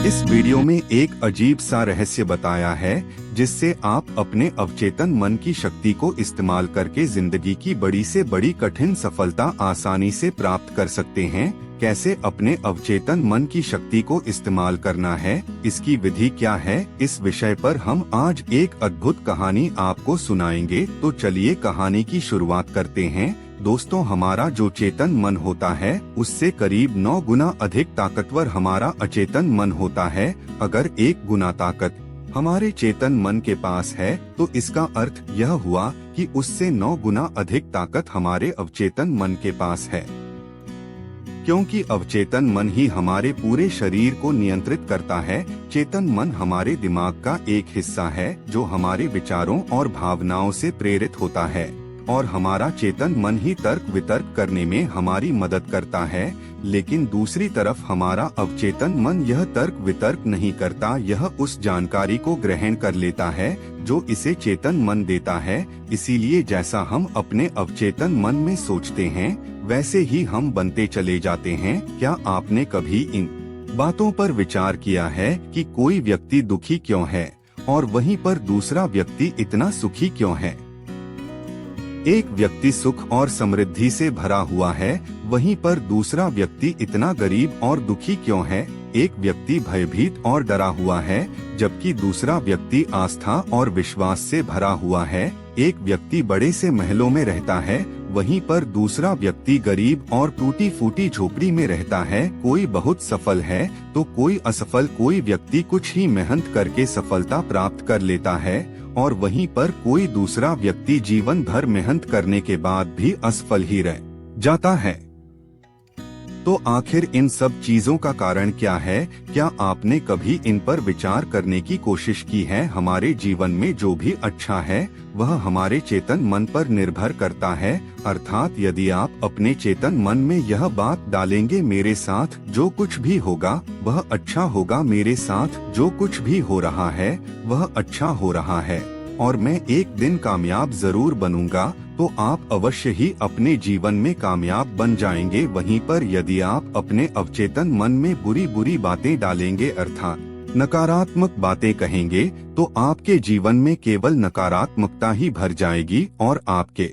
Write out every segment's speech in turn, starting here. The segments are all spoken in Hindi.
इस वीडियो में एक अजीब सा रहस्य बताया है जिससे आप अपने अवचेतन मन की शक्ति को इस्तेमाल करके जिंदगी की बड़ी से बड़ी कठिन सफलता आसानी से प्राप्त कर सकते हैं। कैसे अपने अवचेतन मन की शक्ति को इस्तेमाल करना है, इसकी विधि क्या है, इस विषय पर हम आज एक अद्भुत कहानी आपको सुनाएंगे। तो चलिए कहानी की शुरुआत करते हैं। दोस्तों, हमारा जो चेतन मन होता है उससे करीब 9 गुना अधिक ताकतवर हमारा अचेतन मन होता है। अगर 1 गुना ताकत हमारे चेतन मन के पास है तो इसका अर्थ यह हुआ कि उससे 9 गुना अधिक ताकत हमारे अवचेतन मन के पास है, क्योंकि अवचेतन मन ही हमारे पूरे शरीर को नियंत्रित करता है। चेतन मन हमारे दिमाग का एक हिस्सा है जो हमारे विचारों और भावनाओं से प्रेरित होता है, और हमारा चेतन मन ही तर्क वितर्क करने में हमारी मदद करता है। लेकिन दूसरी तरफ हमारा अवचेतन मन यह तर्क वितर्क नहीं करता, यह उस जानकारी को ग्रहण कर लेता है जो इसे चेतन मन देता है। इसीलिए जैसा हम अपने अवचेतन मन में सोचते हैं वैसे ही हम बनते चले जाते हैं। क्या आपने कभी इन बातों पर विचार किया है कि कोई व्यक्ति दुखी क्यों है और वहीं पर दूसरा व्यक्ति इतना सुखी क्यों है? एक व्यक्ति सुख और समृद्धि से भरा हुआ है, वहीं पर दूसरा व्यक्ति इतना गरीब और दुखी क्यों है? एक व्यक्ति भयभीत और डरा हुआ है, जबकि दूसरा व्यक्ति आस्था और विश्वास से भरा हुआ है। एक व्यक्ति बड़े से महलों में रहता है, वहीं पर दूसरा व्यक्ति गरीब और टूटी फूटी झोपड़ी में रहता है। कोई बहुत सफल है तो कोई असफल, कोई व्यक्ति कुछ ही मेहनत करके सफलता प्राप्त कर लेता है और वहीं पर कोई दूसरा व्यक्ति जीवन भर मेहनत करने के बाद भी असफल ही रह जाता है। तो आखिर इन सब चीजों का कारण क्या है? क्या आपने कभी इन पर विचार करने की कोशिश की है? हमारे जीवन में जो भी अच्छा है वह हमारे चेतन मन पर निर्भर करता है। अर्थात यदि आप अपने चेतन मन में यह बात डालेंगे, मेरे साथ जो कुछ भी होगा वह अच्छा होगा, मेरे साथ जो कुछ भी हो रहा है वह अच्छा हो रहा है, और मैं एक दिन कामयाब जरूर बनूंगा, तो आप अवश्य ही अपने जीवन में कामयाब बन जाएंगे। वहीं पर यदि आप अपने अवचेतन मन में बुरी बुरी बातें डालेंगे, अर्थात नकारात्मक बातें कहेंगे, तो आपके जीवन में केवल नकारात्मकता ही भर जाएगी और आपके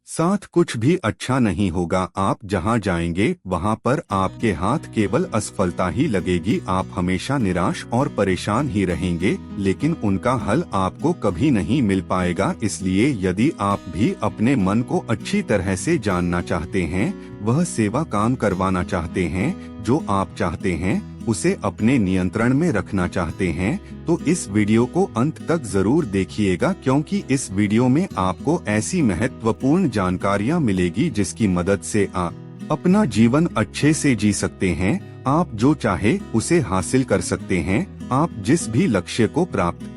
साथ कुछ भी अच्छा नहीं होगा। आप जहां जाएंगे वहां पर आपके हाथ केवल असफलता ही लगेगी। आप हमेशा निराश और परेशान ही रहेंगे, लेकिन उनका हल आपको कभी नहीं मिल पाएगा। इसलिए यदि आप भी अपने मन को अच्छी तरह से जानना चाहते हैं, वह सेवा काम करवाना चाहते हैं, जो आप चाहते हैं उसे अपने नियंत्रण में रखना चाहते हैं, तो इस वीडियो को अंत तक जरूर देखिएगा, क्योंकि इस वीडियो में आपको ऐसी महत्वपूर्ण जानकारियां मिलेगी जिसकी मदद से आप अपना जीवन अच्छे से जी सकते हैं। आप जो चाहे उसे हासिल कर सकते हैं। आप जिस भी लक्ष्य को प्राप्त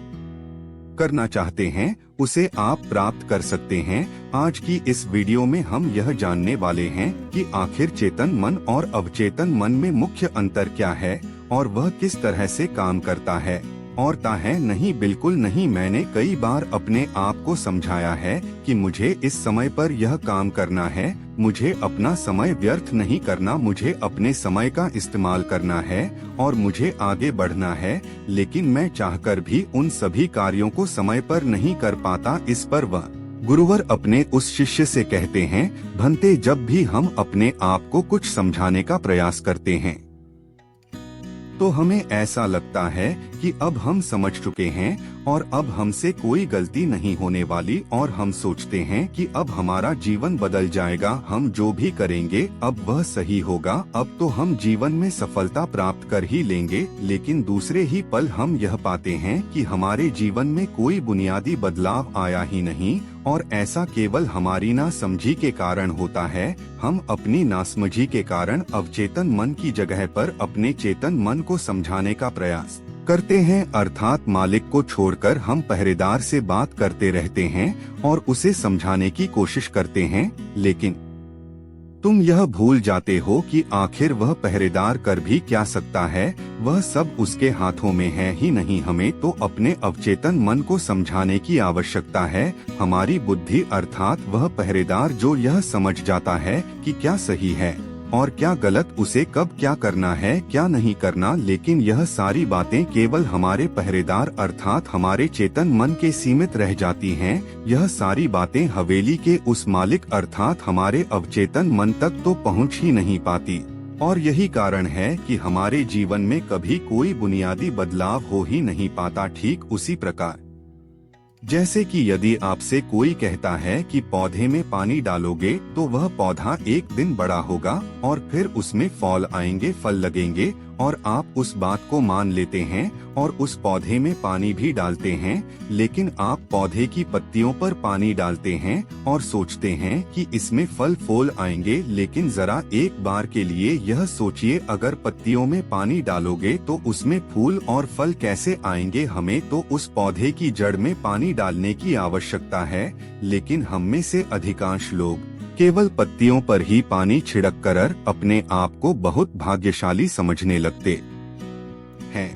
करना चाहते हैं उसे आप प्राप्त कर सकते हैं। आज की इस वीडियो में हम यह जानने वाले हैं कि आखिर चेतन मन और अवचेतन मन में मुख्य अंतर क्या है और वह किस तरह से काम करता है। और ता है नहीं, बिल्कुल नहीं। मैंने कई बार अपने आप को समझाया है कि मुझे इस समय पर यह काम करना है, मुझे अपना समय व्यर्थ नहीं करना, मुझे अपने समय का इस्तेमाल करना है और मुझे आगे बढ़ना है, लेकिन मैं चाहकर भी उन सभी कार्यों को समय पर नहीं कर पाता। इस पर वह गुरुवर अपने उस शिष्य से कहते हैं, भंते, जब भी हम अपने आप को कुछ समझाने का प्रयास करते हैं तो हमें ऐसा लगता है कि अब हम समझ चुके हैं और अब हमसे कोई गलती नहीं होने वाली, और हम सोचते हैं कि अब हमारा जीवन बदल जाएगा, हम जो भी करेंगे अब वह सही होगा, अब तो हम जीवन में सफलता प्राप्त कर ही लेंगे। लेकिन दूसरे ही पल हम यह पाते हैं कि हमारे जीवन में कोई बुनियादी बदलाव आया ही नहीं, और ऐसा केवल हमारी नासमझी के कारण होता है। हम अपनी नासमझी के कारण अवचेतन मन की जगह पर अपने चेतन मन को समझाने का प्रयास करते हैं, अर्थात मालिक को छोड़कर हम पहरेदार से बात करते रहते हैं और उसे समझाने की कोशिश करते हैं। लेकिन तुम यह भूल जाते हो कि आखिर वह पहरेदार कर भी क्या सकता है, वह सब उसके हाथों में है ही नहीं। हमें तो अपने अवचेतन मन को समझाने की आवश्यकता है। हमारी बुद्धि अर्थात वह पहरेदार जो यह समझ जाता है कि क्या सही है और क्या गलत, उसे कब क्या करना है क्या नहीं करना। लेकिन यह सारी बातें केवल हमारे पहरेदार अर्थात हमारे चेतन मन के सीमित रह जाती हैं। यह सारी बातें हवेली के उस मालिक अर्थात हमारे अवचेतन मन तक तो पहुंच ही नहीं पाती। और यही कारण है कि हमारे जीवन में कभी कोई बुनियादी बदलाव हो ही नहीं पाता। ठीक उसी प्रकार जैसे कि यदि आपसे कोई कहता है कि पौधे में पानी डालोगे तो वह पौधा एक दिन बड़ा होगा और फिर उसमें फल आएंगे, फल लगेंगे, और आप उस बात को मान लेते हैं और उस पौधे में पानी भी डालते हैं। लेकिन आप पौधे की पत्तियों पर पानी डालते हैं और सोचते हैं कि इसमें फल फूल आएंगे। लेकिन जरा एक बार के लिए यह सोचिए, अगर पत्तियों में पानी डालोगे तो उसमें फूल और फल कैसे आएंगे। हमें तो उस पौधे की जड़ में पानी डालने की आवश्यकता है, लेकिन हम में से अधिकांश लोग केवल पत्तियों पर ही पानी छिड़क कर अपने आप को बहुत भाग्यशाली समझने लगते हैं।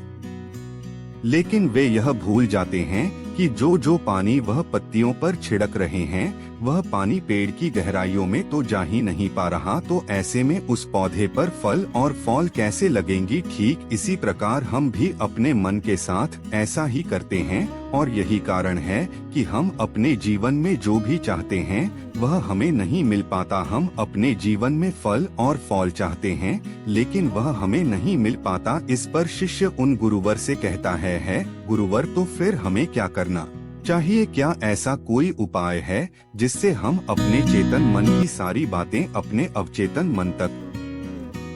लेकिन वे यह भूल जाते हैं कि जो पानी वह पत्तियों पर छिड़क रहे हैं वह पानी पेड़ की गहराइयों में तो जा ही नहीं पा रहा। तो ऐसे में उस पौधे पर फल और फूल कैसे लगेंगी। ठीक इसी प्रकार हम भी अपने मन के साथ ऐसा ही करते हैं, और यही कारण है कि हम अपने जीवन में जो भी चाहते हैं वह हमें नहीं मिल पाता। हम अपने जीवन में फल और फूल चाहते हैं, लेकिन वह हमें नहीं मिल पाता। इस पर शिष्य उन गुरुवर से कहता है गुरुवर, तो फिर हमें क्या करना चाहिए? क्या ऐसा कोई उपाय है जिससे हम अपने चेतन मन की सारी बातें अपने अवचेतन मन तक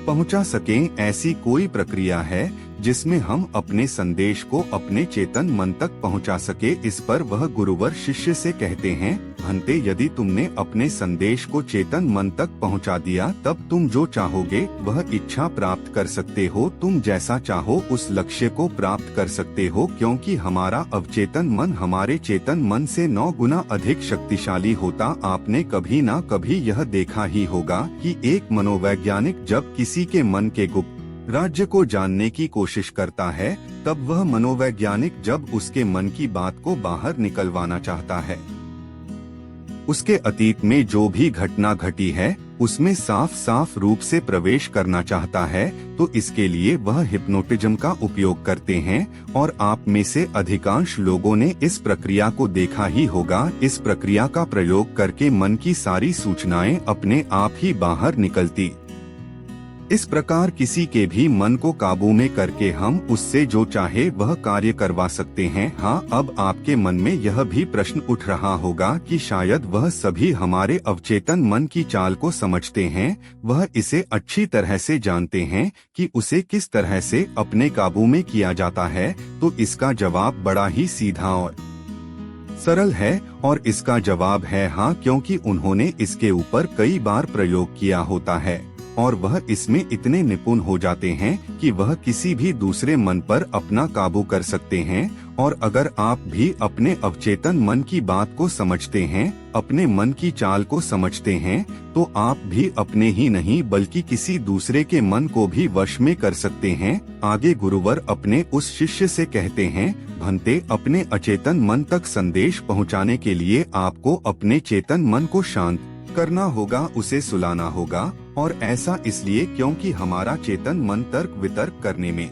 पहुंचा सकें? ऐसी कोई प्रक्रिया है जिसमें हम अपने संदेश को अपने चेतन मन तक पहुंचा सके? इस पर वह गुरुवर शिष्य से कहते हैं, भंते, यदि तुमने अपने संदेश को चेतन मन तक पहुंचा दिया तब तुम जो चाहोगे वह इच्छा प्राप्त कर सकते हो। तुम जैसा चाहो उस लक्ष्य को प्राप्त कर सकते हो, क्योंकि हमारा अवचेतन मन हमारे चेतन मन से 9 गुना अधिक शक्तिशाली होता। आपने कभी ना कभी यह देखा ही होगा कि एक मनोवैज्ञानिक जब किसी के मन के गुप्त राज्य को जानने की कोशिश करता है, तब वह मनोवैज्ञानिक जब उसके मन की बात को बाहर निकलवाना चाहता है, उसके अतीत में जो भी घटना घटी है उसमें साफ साफ रूप से प्रवेश करना चाहता है, तो इसके लिए वह हिप्नोटिज्म का उपयोग करते हैं। और आप में से अधिकांश लोगों ने इस प्रक्रिया को देखा ही होगा। इस प्रक्रिया का प्रयोग करके मन की सारी सूचनाएं अपने आप ही बाहर निकलती। इस प्रकार किसी के भी मन को काबू में करके हम उससे जो चाहे वह कार्य करवा सकते हैं। हाँ, अब आपके मन में यह भी प्रश्न उठ रहा होगा कि शायद वह सभी हमारे अवचेतन मन की चाल को समझते हैं, वह इसे अच्छी तरह से जानते हैं कि उसे किस तरह से अपने काबू में किया जाता है। तो इसका जवाब बड़ा ही सीधा और सरल है, और इसका जवाब है हाँ, क्योंकि उन्होंने इसके ऊपर कई बार प्रयोग किया होता है और वह इसमें इतने निपुण हो जाते हैं कि वह किसी भी दूसरे मन पर अपना काबू कर सकते हैं। और अगर आप भी अपने अवचेतन मन की बात को समझते हैं, अपने मन की चाल को समझते हैं, तो आप भी अपने ही नहीं बल्कि किसी दूसरे के मन को भी वश में कर सकते हैं। आगे गुरुवर अपने उस शिष्य से कहते हैं, भंते, अपने अचेतन मन तक संदेश पहुंचाने के लिए आपको अपने चेतन मन को शांत करना होगा, उसे सुलाना होगा। और ऐसा इसलिए क्योंकि हमारा चेतन मन तर्क वितर्क करने में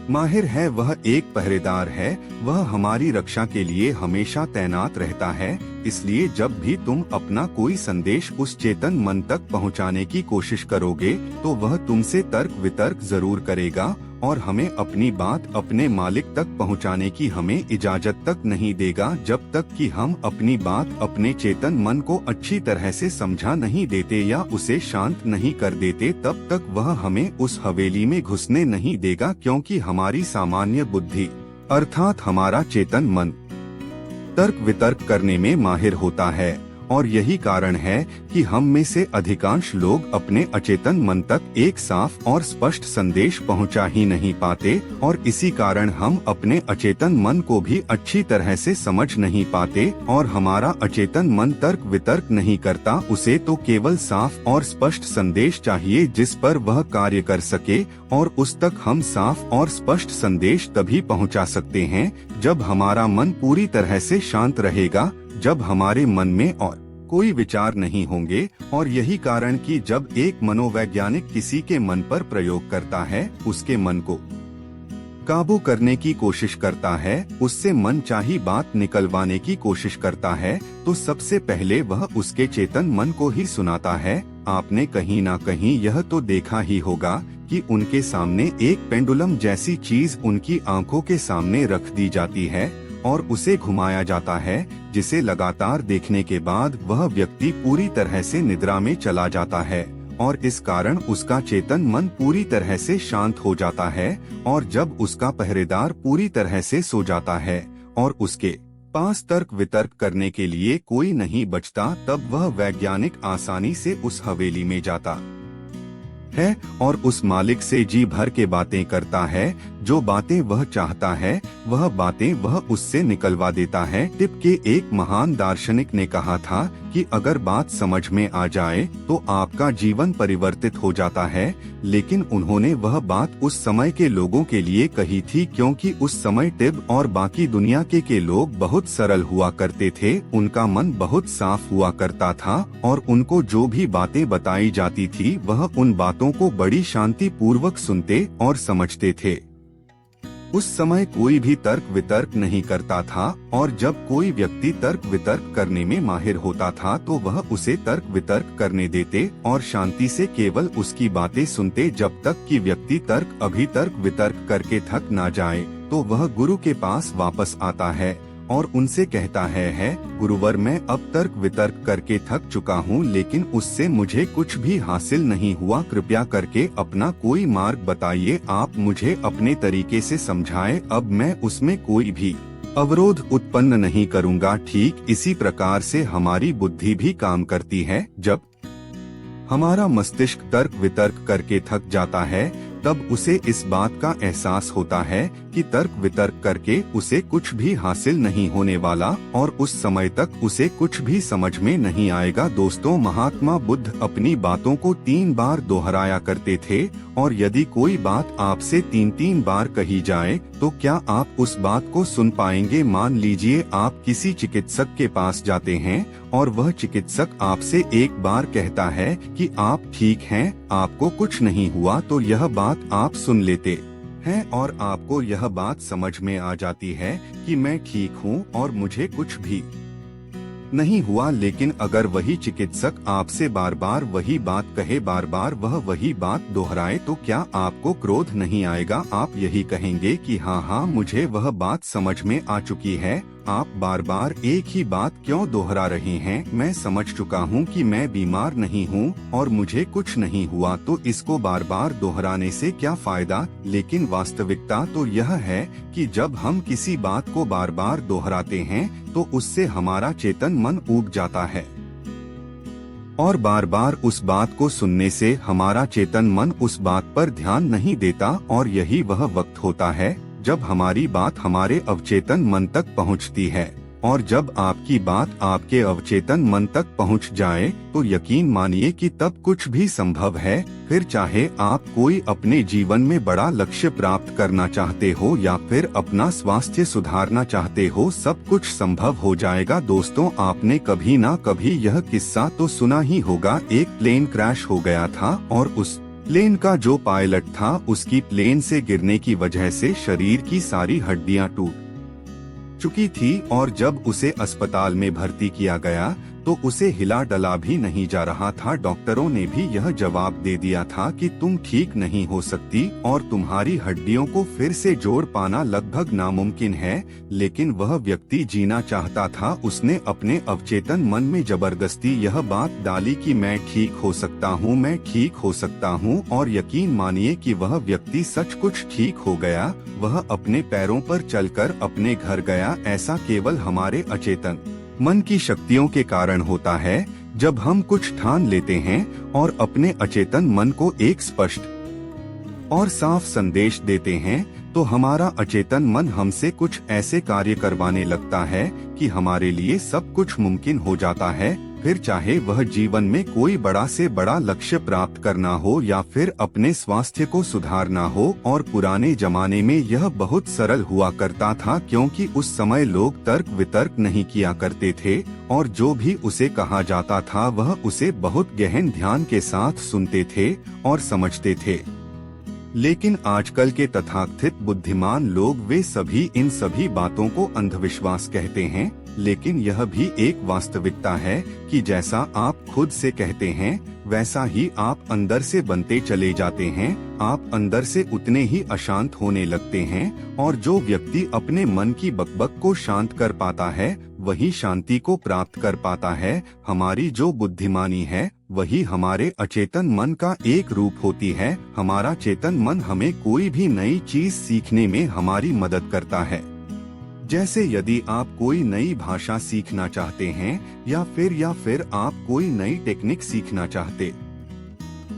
माहिर है। वह एक पहरेदार है, वह हमारी रक्षा के लिए हमेशा तैनात रहता है। इसलिए जब भी तुम अपना कोई संदेश उस चेतन मन तक पहुंचाने की कोशिश करोगे तो वह तुमसे तर्क वितर्क जरूर करेगा और हमें अपनी बात अपने मालिक तक पहुंचाने की हमें इजाजत तक नहीं देगा, जब तक कि हम अपनी बात अपने चेतन मन को अच्छी तरह से समझा नहीं देते या उसे शांत नहीं कर देते। तब तक वह हमें उस हवेली में घुसने नहीं देगा, क्योंकि हमारी सामान्य बुद्धि अर्थात हमारा चेतन मन तर्क वितर्क करने में माहिर होता है। और यही कारण है कि हम में से अधिकांश लोग अपने अचेतन मन तक एक साफ और स्पष्ट संदेश पहुंचा ही नहीं पाते, और इसी कारण हम अपने अचेतन मन को भी अच्छी तरह से समझ नहीं पाते। और हमारा अचेतन मन तर्क वितर्क नहीं करता, उसे तो केवल साफ और स्पष्ट संदेश चाहिए जिस पर वह कार्य कर सके। और उस तक हम साफ और स्पष्ट संदेश तभी पहुंचा सकते हैं जब हमारा मन पूरी तरह से शांत रहेगा, जब हमारे मन में और कोई विचार नहीं होंगे। और यही कारण कि जब एक मनोवैज्ञानिक किसी के मन पर प्रयोग करता है, उसके मन को काबू करने की कोशिश करता है, उससे मनचाही बात निकलवाने की कोशिश करता है, तो सबसे पहले वह उसके चेतन मन को ही सुनाता है। आपने कहीं ना कहीं यह तो देखा ही होगा कि उनके सामने एक पेंडुलम जैसी चीज उनकी आंखों के सामने रख दी जाती है और उसे घुमाया जाता है, जिसे लगातार देखने के बाद वह व्यक्ति पूरी तरह से निद्रा में चला जाता है और इस कारण उसका चेतन मन पूरी तरह से शांत हो जाता है। और जब उसका पहरेदार पूरी तरह से सो जाता है और उसके पास तर्क वितर्क करने के लिए कोई नहीं बचता, तब वह वैज्ञानिक आसानी से उस हवेली में जाता है और उस मालिक से जी भर के बातें करता है। जो बातें वह चाहता है वह बातें वह उससे निकलवा देता है। टिप के एक महान दार्शनिक ने कहा था कि अगर बात समझ में आ जाए तो आपका जीवन परिवर्तित हो जाता है, लेकिन उन्होंने वह बात उस समय के लोगों के लिए कही थी, क्योंकि उस समय टिब और बाकी दुनिया के लोग बहुत सरल हुआ करते थे, उनका मन बहुत साफ हुआ करता था और उनको जो भी बातें बताई जाती थी वह उन बातों को बड़ी शांति पूर्वक सुनते और समझते थे। उस समय कोई भी तर्क वितर्क नहीं करता था और जब कोई व्यक्ति तर्क वितर्क करने में माहिर होता था तो वह उसे तर्क वितर्क करने देते और शांति से केवल उसकी बातें सुनते, जब तक कि व्यक्ति तर्क वितर्क करके थक ना जाए। तो वह गुरु के पास वापस आता है और उनसे कहता है गुरुवर, मैं अब तर्क वितर्क करके थक चुका हूँ, लेकिन उससे मुझे कुछ भी हासिल नहीं हुआ, कृपया करके अपना कोई मार्ग बताइए, आप मुझे अपने तरीके से समझाएं, अब मैं उसमें कोई भी अवरोध उत्पन्न नहीं करूँगा। ठीक इसी प्रकार से हमारी बुद्धि भी काम करती है। जब हमारा मस्तिष्क तर्क वितर्क करके थक जाता है तब उसे इस बात का एहसास होता है कि तर्क वितर्क करके उसे कुछ भी हासिल नहीं होने वाला और उस समय तक उसे कुछ भी समझ में नहीं आएगा। दोस्तों, महात्मा बुद्ध अपनी बातों को 3 बार दोहराया करते थे और यदि कोई बात आपसे 3 बार कही जाए तो क्या आप उस बात को सुन पाएंगे? मान लीजिए आप किसी चिकित्सक के पास जाते हैं और वह चिकित्सक आपसे एक बार कहता है कि आप ठीक हैं, आपको कुछ नहीं हुआ, तो यह बात आप सुन लेते हैं और आपको यह बात समझ में आ जाती है कि मैं ठीक हूँ और मुझे कुछ भी नहीं हुआ। लेकिन अगर वही चिकित्सक आपसे बार बार वही बात कहे, बार बार वह वही बात दोहराए, तो क्या आपको क्रोध नहीं आएगा? आप यही कहेंगे कि हाँ, मुझे वह बात समझ में आ चुकी है, आप बार बार एक ही बात क्यों दोहरा रहे हैं? मैं समझ चुका हूँ कि मैं बीमार नहीं हूँ और मुझे कुछ नहीं हुआ, तो इसको बार बार दोहराने से क्या फायदा? लेकिन वास्तविकता तो यह है कि जब हम किसी बात को बार बार दोहराते हैं तो उससे हमारा चेतन मन ऊब जाता है और बार बार उस बात को सुनने से हमारा चेतन मन उस बात पर ध्यान नहीं देता और यही वह वक्त होता है जब हमारी बात हमारे अवचेतन मन तक पहुंचती है। और जब आपकी बात आपके अवचेतन मन तक पहुंच जाए तो यकीन मानिए कि तब कुछ भी संभव है। फिर चाहे आप कोई अपने जीवन में बड़ा लक्ष्य प्राप्त करना चाहते हो या फिर अपना स्वास्थ्य सुधारना चाहते हो, सब कुछ संभव हो जाएगा। दोस्तों, आपने कभी ना कभी यह किस्सा तो सुना ही होगा। एक प्लेन क्रैश हो गया था और उस प्लेन का जो पायलट था उसकी प्लेन से गिरने की वजह से शरीर की सारी हड्डियां टूट चुकी थी और जब उसे अस्पताल में भर्ती किया गया तो उसे हिला डला भी नहीं जा रहा था। डॉक्टरों ने भी यह जवाब दे दिया था कि तुम ठीक नहीं हो सकती और तुम्हारी हड्डियों को फिर से जोड़ पाना लगभग नामुमकिन है। लेकिन वह व्यक्ति जीना चाहता था। उसने अपने अवचेतन मन में जबरदस्ती यह बात डाली कि मैं ठीक हो सकता हूँ, मैं ठीक हो सकता हूँ, और यकीन मानिए कि वह व्यक्ति सच कुछ ठीक हो गया। वह अपने पैरों पर चलकर अपने घर गया। ऐसा केवल हमारे अचेतन मन की शक्तियों के कारण होता है। जब हम कुछ ठान लेते हैं और अपने अचेतन मन को एक स्पष्ट और साफ संदेश देते हैं तो हमारा अचेतन मन हमसे कुछ ऐसे कार्य करवाने लगता है कि हमारे लिए सब कुछ मुमकिन हो जाता है। फिर चाहे वह जीवन में कोई बड़ा से बड़ा लक्ष्य प्राप्त करना हो या फिर अपने स्वास्थ्य को सुधारना हो। और पुराने जमाने में यह बहुत सरल हुआ करता था, क्योंकि उस समय लोग तर्क वितर्क नहीं किया करते थे और जो भी उसे कहा जाता था वह उसे बहुत गहन ध्यान के साथ सुनते थे और समझते थे। लेकिन आजकल के तथाकथित बुद्धिमान लोग वे सभी इन सभी बातों को अंधविश्वास कहते हैं। लेकिन यह भी एक वास्तविकता है कि जैसा आप खुद से कहते हैं वैसा ही आप अंदर से बनते चले जाते हैं। आप अंदर से उतने ही अशांत होने लगते हैं और जो व्यक्ति अपने मन की बकबक को शांत कर पाता है वही शांति को प्राप्त कर पाता है। हमारी जो बुद्धिमानी है वही हमारे अचेतन मन का एक रूप होती है। हमारा चेतन मन हमें कोई भी नई चीज सीखने में हमारी मदद करता है। जैसे यदि आप कोई नई भाषा सीखना चाहते हैं या फिर आप कोई नई टेक्निक सीखना चाहते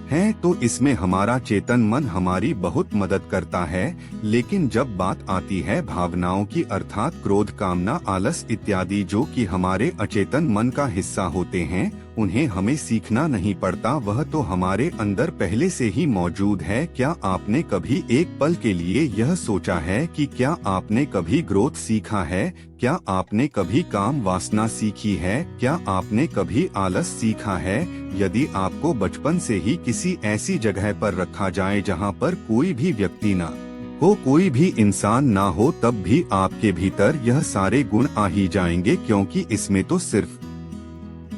हैं तो इसमें हमारा चेतन मन हमारी बहुत मदद करता है। लेकिन जब बात आती है भावनाओं की, अर्थात क्रोध, कामना, आलस इत्यादि जो कि हमारे अचेतन मन का हिस्सा होते हैं, उन्हें हमें सीखना नहीं पड़ता, वह तो हमारे अंदर पहले से ही मौजूद है। क्या आपने कभी एक पल के लिए यह सोचा है कि क्या आपने कभी ग्रोथ सीखा है? क्या आपने कभी काम वासना सीखी है? क्या आपने कभी आलस सीखा है? यदि आपको बचपन से ही किसी ऐसी जगह पर रखा जाए जहां पर कोई भी व्यक्ति ना हो, कोई भी इंसान ना हो, तब भी आपके भीतर यह सारे गुण आ ही जाएंगे, क्योंकि इसमें तो सिर्फ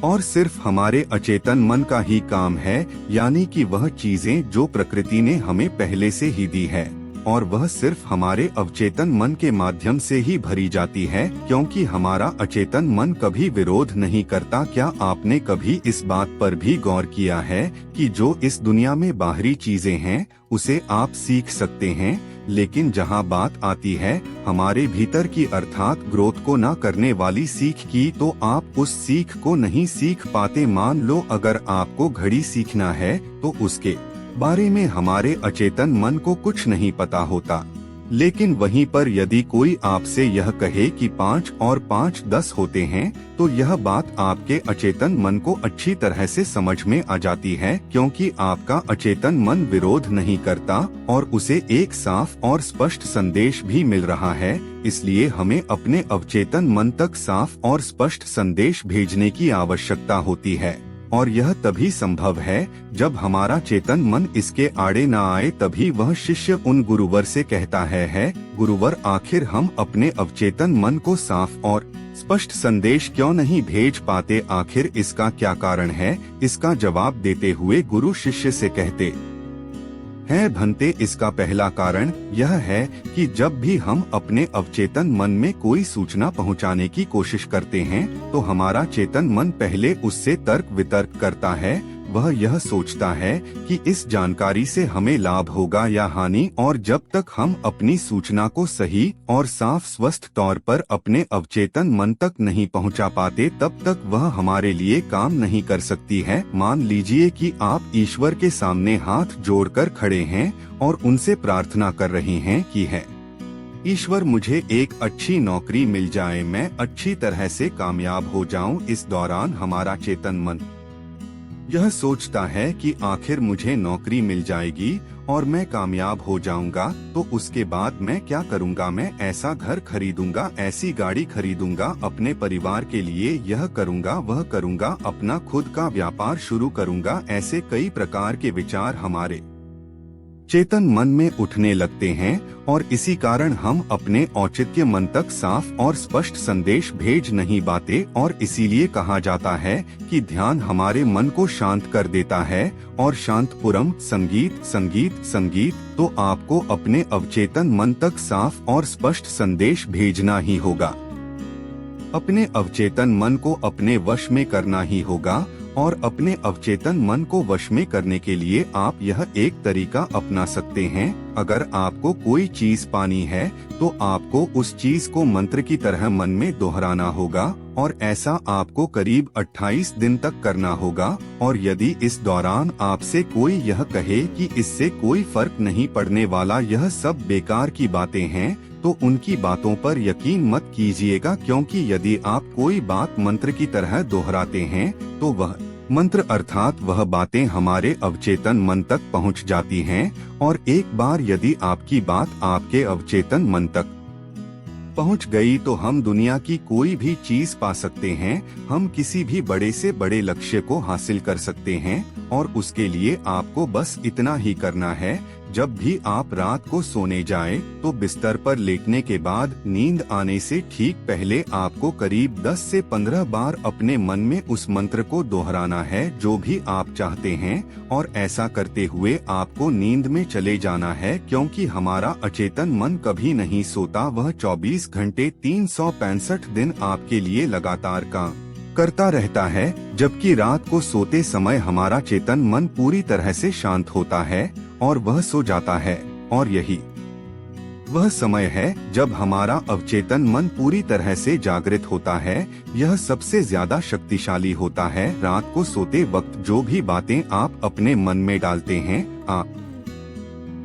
और सिर्फ हमारे अचेतन मन का ही काम है। यानी कि वह चीजें जो प्रकृति ने हमें पहले से ही दी है और वह सिर्फ हमारे अवचेतन मन के माध्यम से ही भरी जाती है, क्योंकि हमारा अचेतन मन कभी विरोध नहीं करता। क्या आपने कभी इस बात पर भी गौर किया है कि जो इस दुनिया में बाहरी चीजें हैं उसे आप सीख सकते हैं, लेकिन जहां बात आती है हमारे भीतर की, अर्थात ग्रोथ को न करने वाली सीख की, तो आप उस सीख को नहीं सीख पाते। मान लो अगर आपको घड़ी सीखना है तो उसके बारे में हमारे अचेतन मन को कुछ नहीं पता होता। लेकिन वहीं पर यदि कोई आपसे यह कहे कि 5 और 5 10 होते हैं, तो यह बात आपके अचेतन मन को अच्छी तरह से समझ में आ जाती है, क्योंकि आपका अचेतन मन विरोध नहीं करता और उसे एक साफ और स्पष्ट संदेश भी मिल रहा है। इसलिए हमें अपने अवचेतन मन तक साफ और स्पष्ट संदेश भेजने की आवश्यकता होती है, और यह तभी संभव है जब हमारा चेतन मन इसके आड़े न आए। तभी वह शिष्य उन गुरुवर से कहता है गुरुवर, आखिर हम अपने अवचेतन मन को साफ और स्पष्ट संदेश क्यों नहीं भेज पाते? आखिर इसका क्या कारण है? इसका जवाब देते हुए गुरु शिष्य से कहते है भंते, इसका पहला कारण यह है कि जब भी हम अपने अवचेतन मन में कोई सूचना पहुंचाने की कोशिश करते हैं तो हमारा चेतन मन पहले उससे तर्क वितर्क करता है। वह यह सोचता है कि इस जानकारी से हमें लाभ होगा या हानि, और जब तक हम अपनी सूचना को सही और साफ स्वस्थ तौर पर अपने अवचेतन मन तक नहीं पहुंचा पाते तब तक वह हमारे लिए काम नहीं कर सकती है। मान लीजिए कि आप ईश्वर के सामने हाथ जोड़कर खड़े हैं और उनसे प्रार्थना कर रहे हैं कि है ईश्वर, मुझे एक अच्छी नौकरी मिल जाए, मैं अच्छी तरह से कामयाब हो जाऊं। इस दौरान हमारा चेतन मन यह सोचता है कि आखिर मुझे नौकरी मिल जाएगी और मैं कामयाब हो जाऊंगा, तो उसके बाद मैं क्या करूंगा? मैं ऐसा घर खरीदूंगा, ऐसी गाड़ी खरीदूंगा, अपने परिवार के लिए यह करूंगा, वह करूंगा, अपना खुद का व्यापार शुरू करूंगा। ऐसे कई प्रकार के विचार हमारे चेतन मन में उठने लगते हैं और इसी कारण हम अपने औचित्य मन तक साफ और स्पष्ट संदेश भेज नहीं पाते। और इसीलिए कहा जाता है कि ध्यान हमारे मन को शांत कर देता है और शांतपुरम संगीत संगीत संगीत। तो आपको अपने अवचेतन मन तक साफ और स्पष्ट संदेश भेजना ही होगा, अपने अवचेतन मन को अपने वश में करना ही होगा। और अपने अवचेतन मन को वश में करने के लिए आप यह एक तरीका अपना सकते हैं। अगर आपको कोई चीज पानी है तो आपको उस चीज को मंत्र की तरह मन में दोहराना होगा, और ऐसा आपको करीब 28 दिन तक करना होगा। और यदि इस दौरान आपसे कोई यह कहे कि इससे कोई फर्क नहीं पड़ने वाला, यह सब बेकार की बातें हैं, तो उनकी बातों पर यकीन मत कीजिएगा, क्योंकि यदि आप कोई बात मंत्र की तरह दोहराते हैं तो वह मंत्र अर्थात वह बातें हमारे अवचेतन मन तक पहुंच जाती हैं, और एक बार यदि आपकी बात आपके अवचेतन मन तक पहुंच गई तो हम दुनिया की कोई भी चीज पा सकते हैं, हम किसी भी बड़े से बड़े लक्ष्य को हासिल कर सकते हैं। और उसके लिए आपको बस इतना ही करना है, जब भी आप रात को सोने जाएं, तो बिस्तर पर लेटने के बाद नींद आने से ठीक पहले आपको करीब 10 से 15 बार अपने मन में उस मंत्र को दोहराना है जो भी आप चाहते हैं, और ऐसा करते हुए आपको नींद में चले जाना है, क्योंकि हमारा अचेतन मन कभी नहीं सोता। वह 24 घंटे 365 दिन आपके लिए लगातार काम करता रहता है, जबकि रात को सोते समय हमारा चेतन मन पूरी तरह से शांत होता है और वह सो जाता है। और यही वह समय है जब हमारा अवचेतन मन पूरी तरह से जागृत होता है। यह सबसे ज्यादा शक्तिशाली होता है। रात को सोते वक्त जो भी बातें आप अपने मन में डालते हैं, आप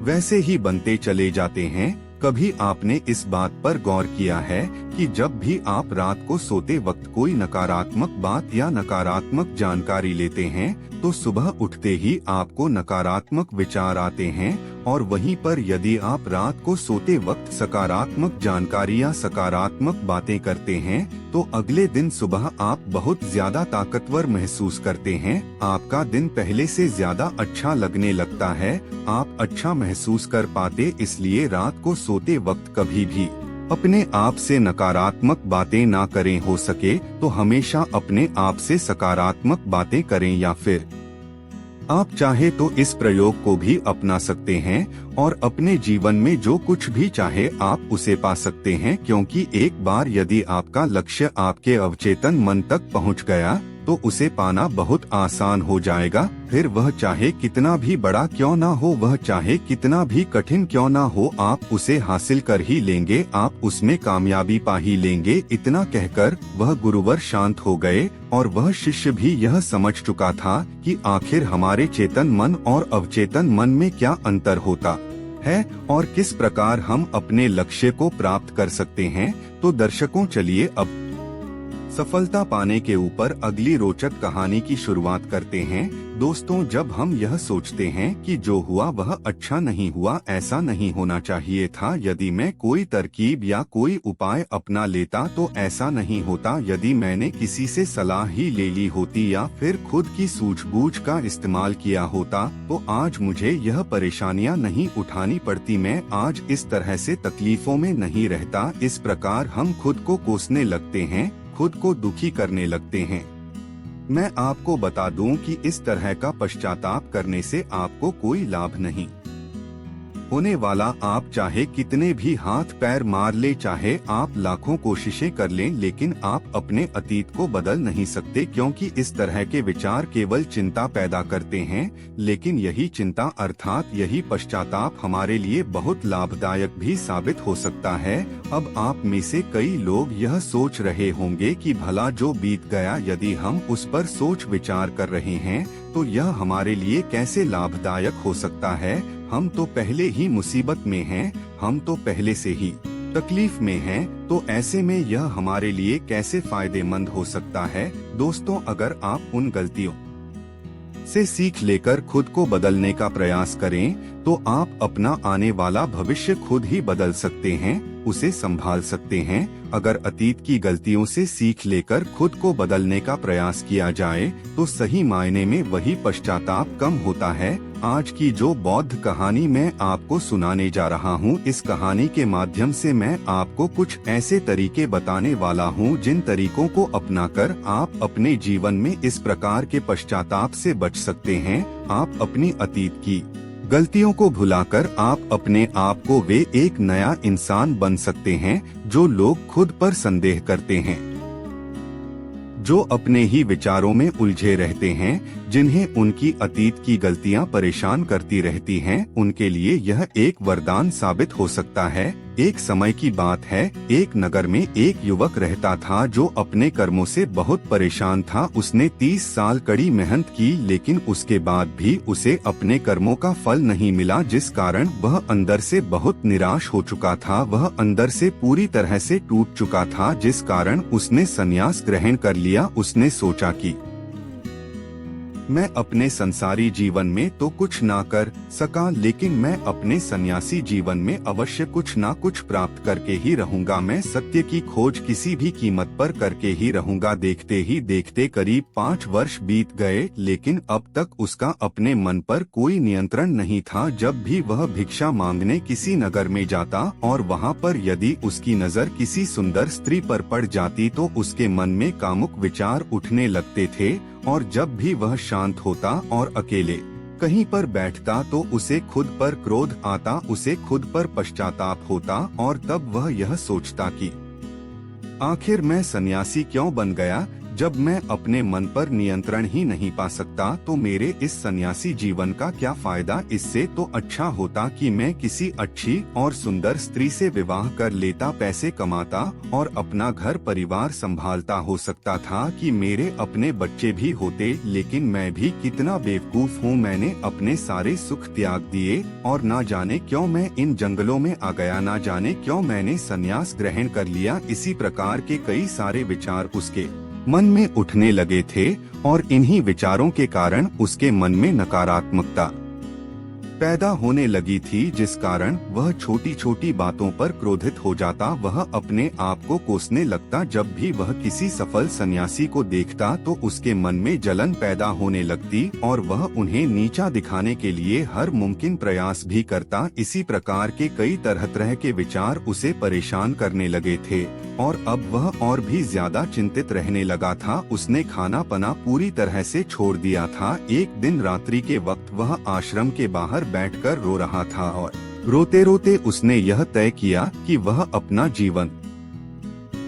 वैसे ही बनते चले जाते हैं। कभी आपने इस बात पर गौर किया है कि जब भी आप रात को सोते वक्त कोई नकारात्मक बात या नकारात्मक जानकारी लेते हैं, तो सुबह उठते ही आपको नकारात्मक विचार आते हैं, और वहीं पर यदि आप रात को सोते वक्त सकारात्मक जानकारी या सकारात्मक बातें करते हैं, तो अगले दिन सुबह आप बहुत ज्यादा ताकतवर महसूस करते हैं। आपका दिन पहले से ज्यादा अच्छा लगने लगता है, आप अच्छा महसूस कर पाते। इसलिए रात को सोते वक्त कभी भी अपने आप से नकारात्मक बातें ना करें। हो सके तो हमेशा अपने आप से सकारात्मक बातें करें, या फिर आप चाहे तो इस प्रयोग को भी अपना सकते हैं और अपने जीवन में जो कुछ भी चाहे आप उसे पा सकते हैं। क्योंकि एक बार यदि आपका लक्ष्य आपके अवचेतन मन तक पहुंच गया, तो उसे पाना बहुत आसान हो जाएगा। फिर वह चाहे कितना भी बड़ा क्यों ना हो, वह चाहे कितना भी कठिन क्यों ना हो, आप उसे हासिल कर ही लेंगे, आप उसमें कामयाबी पा ही लेंगे। इतना कहकर वह गुरुवर शांत हो गए, और वह शिष्य भी यह समझ चुका था कि आखिर हमारे चेतन मन और अवचेतन मन में क्या अंतर होता है और किस प्रकार हम अपने लक्ष्य को प्राप्त कर सकते हैं। तो दर्शकों, चलिए अब सफलता पाने के ऊपर अगली रोचक कहानी की शुरुआत करते हैं। दोस्तों, जब हम यह सोचते हैं कि जो हुआ वह अच्छा नहीं हुआ, ऐसा नहीं होना चाहिए था, यदि मैं कोई तरकीब या कोई उपाय अपना लेता तो ऐसा नहीं होता, यदि मैंने किसी से सलाह ही ले ली होती या फिर खुद की सूझबूझ का इस्तेमाल किया होता, तो आज मुझे यह परेशानियां नहीं उठानी पड़ती, मैं आज इस तरह से तकलीफों में नहीं रहता। इस प्रकार हम खुद को कोसने लगते हैं, खुद को दुखी करने लगते हैं। मैं आपको बता दूं कि इस तरह का पश्चाताप करने से आपको कोई लाभ नहीं होने वाला। आप चाहे कितने भी हाथ पैर मार ले, चाहे आप लाखों कोशिशें कर लें, लेकिन आप अपने अतीत को बदल नहीं सकते, क्योंकि इस तरह के विचार केवल चिंता पैदा करते हैं। लेकिन यही चिंता अर्थात यही पश्चाताप हमारे लिए बहुत लाभदायक भी साबित हो सकता है। अब आप में से कई लोग यह सोच रहे होंगे कि भला जो बीत गया, यदि हम उस पर सोच विचार कर रहे हैं तो यह हमारे लिए कैसे लाभदायक हो सकता है। हम तो पहले ही मुसीबत में हैं, हम तो पहले से ही तकलीफ में हैं, तो ऐसे में यह हमारे लिए कैसे फायदेमंद हो सकता है। दोस्तों, अगर आप उन गलतियों से सीख लेकर खुद को बदलने का प्रयास करें, तो आप अपना आने वाला भविष्य खुद ही बदल सकते हैं, उसे संभाल सकते हैं। अगर अतीत की गलतियों से सीख लेकर खुद को बदलने का प्रयास किया जाए, तो सही मायने में वही पश्चाताप कम होता है। आज की जो बौद्ध कहानी मैं आपको सुनाने जा रहा हूँ, इस कहानी के माध्यम से मैं आपको कुछ ऐसे तरीके बताने वाला हूँ, जिन तरीकों को अपनाकर आप अपने जीवन में इस प्रकार के पश्चाताप से बच सकते हैं। आप अपनी अतीत की गलतियों को भुलाकर आप अपने आप को वे एक नया इंसान बन सकते हैं। जो लोग खुद पर संदेह करते हैं, जो अपने ही विचारों में उलझे रहते हैं, जिन्हें उनकी अतीत की गलतियां परेशान करती रहती हैं, उनके लिए यह एक वरदान साबित हो सकता है। एक समय की बात है, एक नगर में एक युवक रहता था जो अपने कर्मों से बहुत परेशान था। उसने 30 साल कड़ी मेहनत की, लेकिन उसके बाद भी उसे अपने कर्मों का फल नहीं मिला, जिस कारण वह अंदर से बहुत निराश हो चुका था। वह अंदर से पूरी तरह से टूट चुका था, जिस कारण उसने संन्यास ग्रहण कर लिया। उसने सोचा कि मैं अपने संसारी जीवन में तो कुछ ना कर सका, लेकिन मैं अपने सन्यासी जीवन में अवश्य कुछ ना कुछ प्राप्त करके ही रहूंगा। मैं सत्य की खोज किसी भी कीमत पर करके ही रहूंगा। देखते ही देखते करीब 5 वर्ष बीत गए, लेकिन अब तक उसका अपने मन पर कोई नियंत्रण नहीं था। जब भी वह भिक्षा मांगने किसी नगर में जाता और वहाँ पर यदि उसकी नजर किसी सुंदर स्त्री पर पड़ जाती तो उसके मन में कामुक विचार उठने लगते थे, और जब भी वह शांत होता और अकेले कहीं पर बैठता तो उसे खुद पर क्रोध आता, उसे खुद पर पश्चाताप होता, और तब वह यह सोचता कि आखिर मैं सन्यासी क्यों बन गया। जब मैं अपने मन पर नियंत्रण ही नहीं पा सकता तो मेरे इस सन्यासी जीवन का क्या फायदा। इससे तो अच्छा होता कि मैं किसी अच्छी और सुंदर स्त्री से विवाह कर लेता, पैसे कमाता और अपना घर परिवार संभालता। हो सकता था कि मेरे अपने बच्चे भी होते, लेकिन मैं भी कितना बेवकूफ हूँ। मैंने अपने सारे सुख त्याग दिए और ना जाने क्यों मैं इन जंगलों में आ गया, ना जाने क्यों मैंने संन्यास ग्रहण कर लिया। इसी प्रकार के कई सारे विचार उसके मन में उठने लगे थे, और इन्हीं विचारों के कारण उसके मन में नकारात्मकता पैदा होने लगी थी, जिस कारण वह छोटी छोटी बातों पर क्रोधित हो जाता। वह अपने आप को कोसने लगता। जब भी वह किसी सफल सन्यासी को देखता तो उसके मन में जलन पैदा होने लगती और वह उन्हें नीचा दिखाने के लिए हर मुमकिन प्रयास भी करता। इसी प्रकार के कई तरह के विचार उसे परेशान करने लगे थे, और अब वह और भी ज्यादा चिंतित रहने लगा था। उसने खाना पना पूरी तरह से छोड़ दिया था। एक दिन रात्रि के वक्त वह आश्रम के बाहर बैठकर रो रहा था, और रोते रोते उसने यह तय किया कि वह अपना जीवन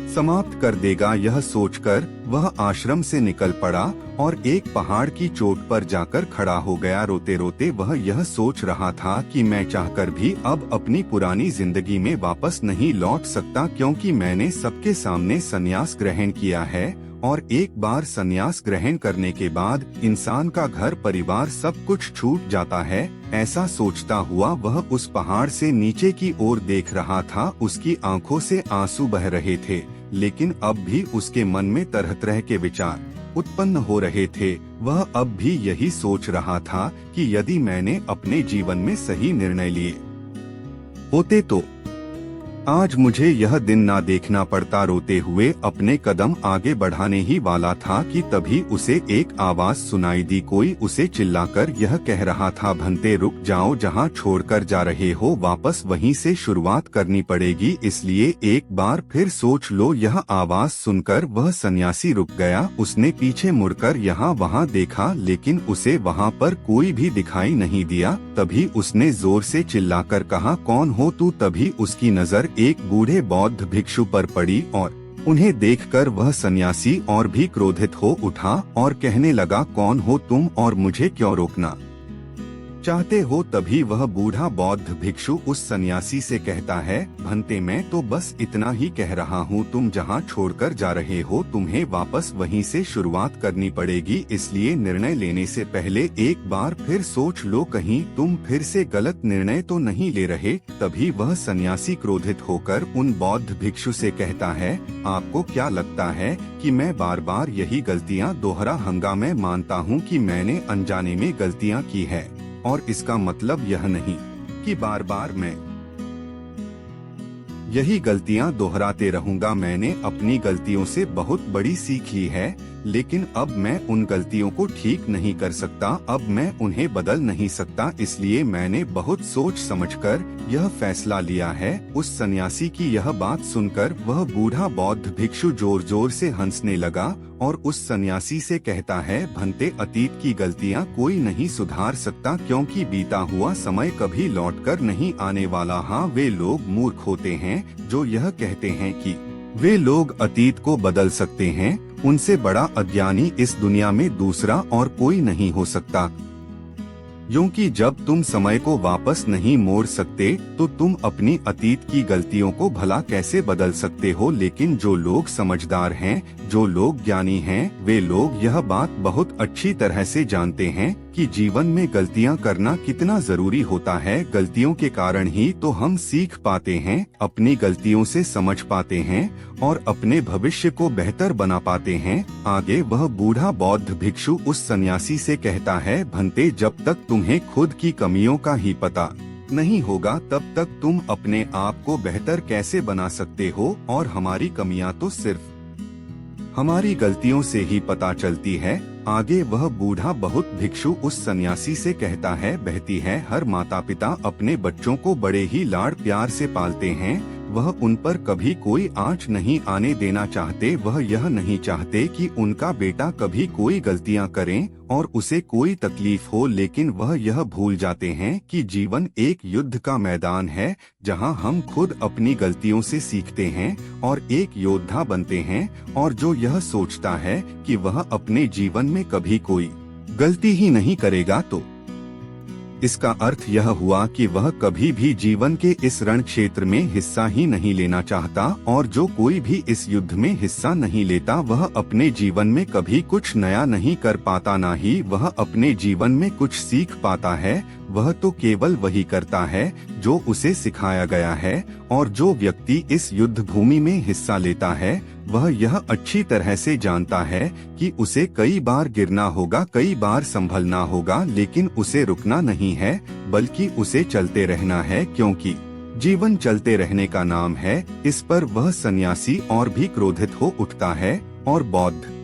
समाप्त कर देगा। यह सोचकर वह आश्रम से निकल पड़ा और एक पहाड़ की चोट पर जाकर खड़ा हो गया। रोते रोते वह यह सोच रहा था कि मैं चाहकर भी अब अपनी पुरानी जिंदगी में वापस नहीं लौट सकता, क्योंकि मैंने सबके सामने संन्यास ग्रहण किया है, और एक बार संन्यास ग्रहण करने के बाद इंसान का घर परिवार सब कुछ छूट जाता है। ऐसा सोचता हुआ वह उस पहाड़ से नीचे की ओर देख रहा था। उसकी आंखों से आंसू बह रहे थे, लेकिन अब भी उसके मन में तरह तरह के विचार उत्पन्न हो रहे थे। वह अब भी यही सोच रहा था कि यदि मैंने अपने जीवन में सही निर्णय लिए होते तो आज मुझे यह दिन ना देखना पड़ता। रोते हुए अपने कदम आगे बढ़ाने ही वाला था कि तभी उसे एक आवाज सुनाई दी। कोई उसे चिल्लाकर यह कह रहा था, भंते रुक जाओ, जहाँ छोड़कर जा रहे हो वापस वहीं से शुरुआत करनी पड़ेगी, इसलिए एक बार फिर सोच लो। यह आवाज सुनकर वह सन्यासी रुक गया। उसने पीछे मुड़कर यहाँ वहाँ देखा, लेकिन उसे वहाँ पर कोई भी दिखाई नहीं दिया। तभी उसने जोर से चिल्लाकर कहा, कौन हो तू। तभी उसकी नजर एक बूढ़े बौद्ध भिक्षु पर पड़ी, और उन्हें देखकर वह सन्यासी और भी क्रोधित हो उठा और कहने लगा, कौन हो तुम और मुझे क्यों रोकना चाहते हो। तभी वह बूढ़ा बौद्ध भिक्षु उस सन्यासी से कहता है, भंते मैं तो बस इतना ही कह रहा हूँ, तुम जहाँ छोड़कर जा रहे हो तुम्हें वापस वहीं से शुरुआत करनी पड़ेगी, इसलिए निर्णय लेने से पहले एक बार फिर सोच लो, कहीं तुम फिर से गलत निर्णय तो नहीं ले रहे। तभी वह सन्यासी क्रोधित होकर उन बौद्ध भिक्षु से कहता है, आपको क्या लगता है कि मैं बार बार यही गलतियाँ दोहराऊंगा। मैं मानता हूँ कि मैंने अनजाने में गलतियाँ की है, और इसका मतलब यह नहीं कि बार बार मैं यही गलतियां दोहराते रहूंगा। मैंने अपनी गलतियों से बहुत बड़ी सीख ली है, लेकिन अब मैं उन गलतियों को ठीक नहीं कर सकता। अब मैं उन्हें बदल नहीं सकता, इसलिए मैंने बहुत सोच समझकर यह फैसला लिया है। उस सन्यासी की यह बात सुनकर वह बूढ़ा बौद्ध भिक्षु जोर जोर से हंसने लगा और उस सन्यासी से कहता है, भंते अतीत की गलतियां कोई नहीं सुधार सकता, क्योंकि बीता हुआ समय कभी लौटकर नहीं आने वाला। हाँ, वे लोग मूर्ख होते हैं जो यह कहते हैं कि वे लोग अतीत को बदल सकते हैं। उनसे बड़ा अज्ञानी इस दुनिया में दूसरा और कोई नहीं हो सकता, क्योंकि जब तुम समय को वापस नहीं मोड़ सकते तो तुम अपनी अतीत की गलतियों को भला कैसे बदल सकते हो। लेकिन जो लोग समझदार हैं, जो लोग ज्ञानी हैं, वे लोग यह बात बहुत अच्छी तरह से जानते हैं कि जीवन में गलतियां करना कितना जरूरी होता है। गलतियों के कारण ही तो हम सीख पाते हैं, अपनी गलतियों से समझ पाते हैं और अपने भविष्य को बेहतर बना पाते हैं। आगे वह बूढ़ा बौद्ध भिक्षु उस सन्यासी से कहता है, भंते, जब तक तुम्हें खुद की कमियों का ही पता नहीं होगा तब तक तुम अपने आप को बेहतर कैसे बना सकते हो। और हमारी कमियां तो सिर्फ हमारी गलतियों से ही पता चलती है। आगे वह बूढ़ा बहुत भिक्षु उस सन्यासी से कहता है, बहती है, हर माता पिता अपने बच्चों को बड़े ही लाड़ प्यार से पालते हैं। वह उन पर कभी कोई आँच नहीं आने देना चाहते। वह यह नहीं चाहते कि उनका बेटा कभी कोई गलतियां करें और उसे कोई तकलीफ हो, लेकिन वह यह भूल जाते हैं कि जीवन एक युद्ध का मैदान है जहां हम खुद अपनी गलतियों से सीखते हैं और एक योद्धा बनते हैं। और जो यह सोचता है कि वह अपने जीवन में कभी कोई गलती ही नहीं करेगा, तो इसका अर्थ यह हुआ कि वह कभी भी जीवन के इस रण क्षेत्र में हिस्सा ही नहीं लेना चाहता। और जो कोई भी इस युद्ध में हिस्सा नहीं लेता वह अपने जीवन में कभी कुछ नया नहीं कर पाता, ना ही वह अपने जीवन में कुछ सीख पाता है। वह तो केवल वही करता है जो उसे सिखाया गया है। और जो व्यक्ति इस युद्ध भूमि में हिस्सा लेता है वह यह अच्छी तरह से जानता है कि उसे कई बार गिरना होगा, कई बार संभलना होगा, लेकिन उसे रुकना नहीं है बल्कि उसे चलते रहना है, क्योंकि जीवन चलते रहने का नाम है। इस पर वह सन्यासी और भी क्रोधित हो उठता है और बौद्ध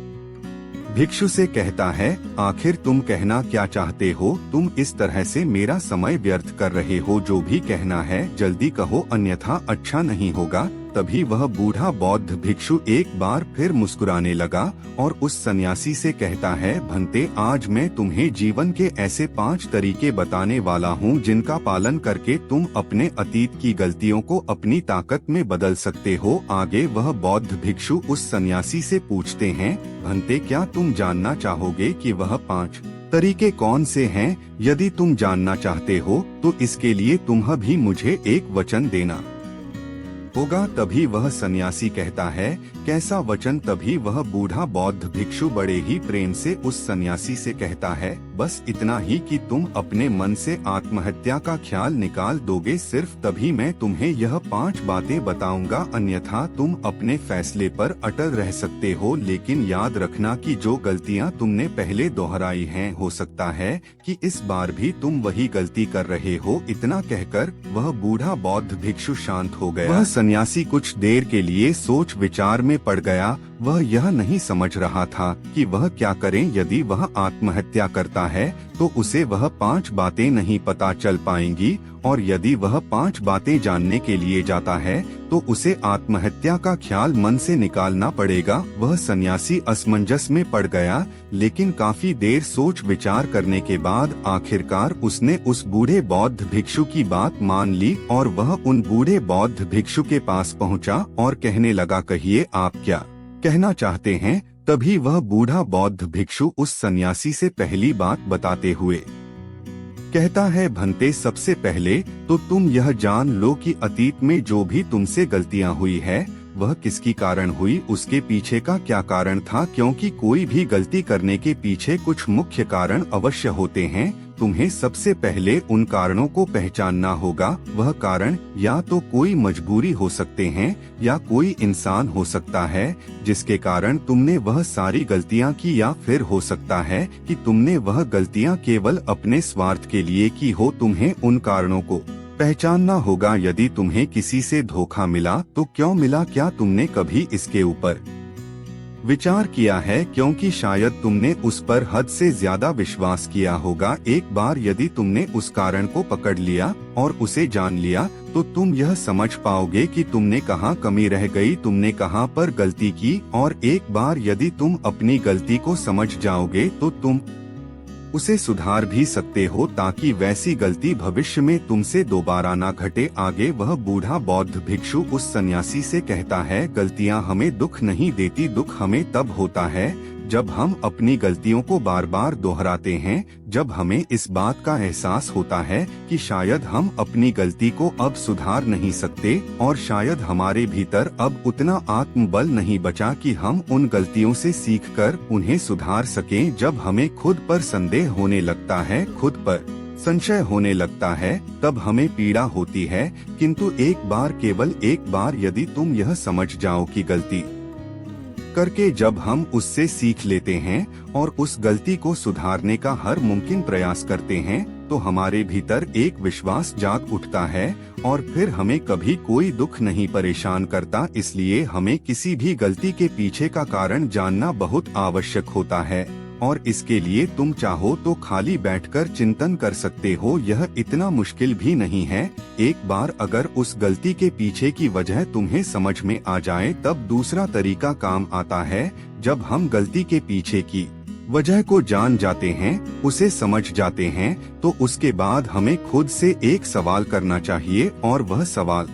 भिक्षु से कहता है, आखिर तुम कहना क्या चाहते हो? तुम इस तरह से मेरा समय व्यर्थ कर रहे हो। जो भी कहना है जल्दी कहो, अन्यथा अच्छा नहीं होगा। तभी वह बूढ़ा बौद्ध भिक्षु एक बार फिर मुस्कुराने लगा और उस सन्यासी से कहता है, भंते, आज मैं तुम्हें जीवन के ऐसे 5 तरीके बताने वाला हूँ जिनका पालन करके तुम अपने अतीत की गलतियों को अपनी ताकत में बदल सकते हो। आगे वह बौद्ध भिक्षु उस सन्यासी से पूछते हैं, भंते, क्या तुम जानना चाहोगे कि वह 5 तरीके कौन से हैं? यदि तुम जानना चाहते हो तो इसके लिए तुम भी मुझे एक वचन देना होगा। तभी वह सन्यासी कहता है, कैसा वचन? तभी वह बूढ़ा बौद्ध भिक्षु बड़े ही प्रेम से उस सन्यासी से कहता है, बस इतना ही कि तुम अपने मन से आत्महत्या का ख्याल निकाल दोगे। सिर्फ तभी मैं तुम्हें यह 5 बातें बताऊंगा, अन्यथा तुम अपने फैसले पर अटल रह सकते हो। लेकिन याद रखना कि जो गलतियां तुमने पहले दोहराई हैं, हो सकता है कि इस बार भी तुम वही गलती कर रहे हो। इतना कहकर वह बूढ़ा बौद्ध भिक्षु शांत हो गया। वह सन्यासी कुछ देर के लिए सोच विचार में पड़ गया। वह यह नहीं समझ रहा था कि वह क्या करे। यदि वह आत्महत्या करता है तो उसे वह 5 बातें नहीं पता चल पाएंगी, और यदि वह 5 बातें जानने के लिए जाता है तो उसे आत्महत्या का ख्याल मन से निकालना पड़ेगा। वह सन्यासी असमंजस में पड़ गया, लेकिन काफी देर सोच विचार करने के बाद आखिरकार उसने उस बूढ़े बौद्ध भिक्षु की बात मान ली और वह उन बूढ़े बौद्ध भिक्षु के पास पहुंचा और कहने लगा, कहिए, आप क्या कहना चाहते हैं? तभी वह बूढ़ा बौद्ध भिक्षु उस सन्यासी से पहली बात बताते हुए कहता है, भंते, सबसे पहले तो तुम यह जान लो कि अतीत में जो भी तुमसे गलतियां हुई है वह किसकी कारण हुई, उसके पीछे का क्या कारण था। क्योंकि कोई भी गलती करने के पीछे कुछ मुख्य कारण अवश्य होते हैं। तुम्हें सबसे पहले उन कारणों को पहचानना होगा। वह कारण या तो कोई मजबूरी हो सकते हैं या कोई इंसान हो सकता है जिसके कारण तुमने वह सारी गलतियां की, या फिर हो सकता है कि तुमने वह गलतियां केवल अपने स्वार्थ के लिए की हो। तुम्हें उन कारणों को पहचानना होगा। यदि तुम्हें किसी से धोखा मिला तो क्यों मिला? क्या तुमने कभी इसके ऊपर विचार किया है? क्योंकि शायद तुमने उस पर हद से ज्यादा विश्वास किया होगा। एक बार यदि तुमने उस कारण को पकड़ लिया और उसे जान लिया तो तुम यह समझ पाओगे कि तुमने कहाँ कमी रह गई, तुमने कहाँ पर गलती की। और एक बार यदि तुम अपनी गलती को समझ जाओगे तो तुम उसे सुधार भी सकते हो, ताकि वैसी गलती भविष्य में तुमसे दोबारा ना घटे। आगे वह बूढ़ा बौद्ध भिक्षु उस सन्यासी से कहता है, गलतियां हमें दुख नहीं देती, दुख हमें तब होता है जब हम अपनी गलतियों को बार बार दोहराते हैं, जब हमें इस बात का एहसास होता है कि शायद हम अपनी गलती को अब सुधार नहीं सकते और शायद हमारे भीतर अब उतना आत्मबल नहीं बचा कि हम उन गलतियों से सीखकर उन्हें सुधार सकें, जब हमें खुद पर संदेह होने लगता है, खुद पर संशय होने लगता है, तब हमें पीड़ा होती है। किंतु एक बार, केवल एक बार यदि तुम यह समझ जाओ कि गलती करके जब हम उससे सीख लेते हैं और उस गलती को सुधारने का हर मुमकिन प्रयास करते हैं, तो हमारे भीतर एक विश्वास जाग उठता है और फिर हमें कभी कोई दुख नहीं परेशान करता। इसलिए हमें किसी भी गलती के पीछे का कारण जानना बहुत आवश्यक होता है और इसके लिए तुम चाहो तो खाली बैठकर चिंतन कर सकते हो, यह इतना मुश्किल भी नहीं है। एक बार अगर उस गलती के पीछे की वजह तुम्हें समझ में आ जाए, तब दूसरा तरीका काम आता है। जब हम गलती के पीछे की वजह को जान जाते हैं, उसे समझ जाते हैं, तो उसके बाद हमें खुद से एक सवाल करना चाहिए और वह सवाल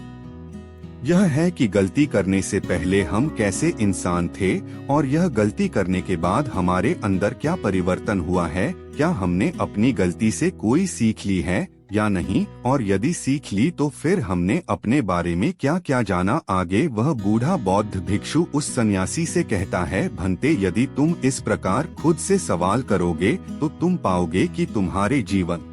यह है कि गलती करने से पहले हम कैसे इंसान थे और यह गलती करने के बाद हमारे अंदर क्या परिवर्तन हुआ है, क्या हमने अपनी गलती से कोई सीख ली है या नहीं, और यदि सीख ली तो फिर हमने अपने बारे में क्या क्या जाना। आगे वह बूढ़ा बौद्ध भिक्षु उस सन्यासी से कहता है, भंते, यदि तुम इस प्रकार खुद से सवाल करोगे तो तुम पाओगे कि तुम्हारे जीवन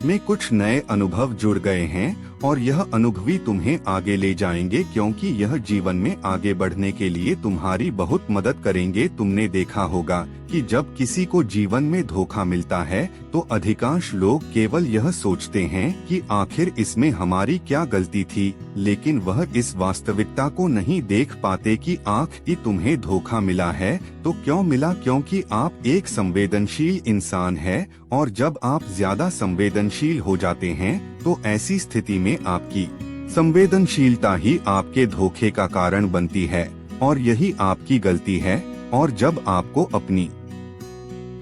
में कुछ नए अनुभव जुड़ गए हैं और यह अनुभवी तुम्हें आगे ले जाएंगे, क्योंकि यह जीवन में आगे बढ़ने के लिए तुम्हारी बहुत मदद करेंगे। तुमने देखा होगा कि जब किसी को जीवन में धोखा मिलता है तो अधिकांश लोग केवल यह सोचते हैं कि आखिर इसमें हमारी क्या गलती थी, लेकिन वह इस वास्तविकता को नहीं देख पाते कि आखिर तुम्हें धोखा मिला है तो क्यों मिला, क्योंकि आप एक संवेदनशील इंसान है और जब आप ज्यादा संवेदनशील हो जाते हैं तो ऐसी स्थिति में आपकी संवेदनशीलता ही आपके धोखे का कारण बनती है और यही आपकी गलती है। और जब आपको अपनी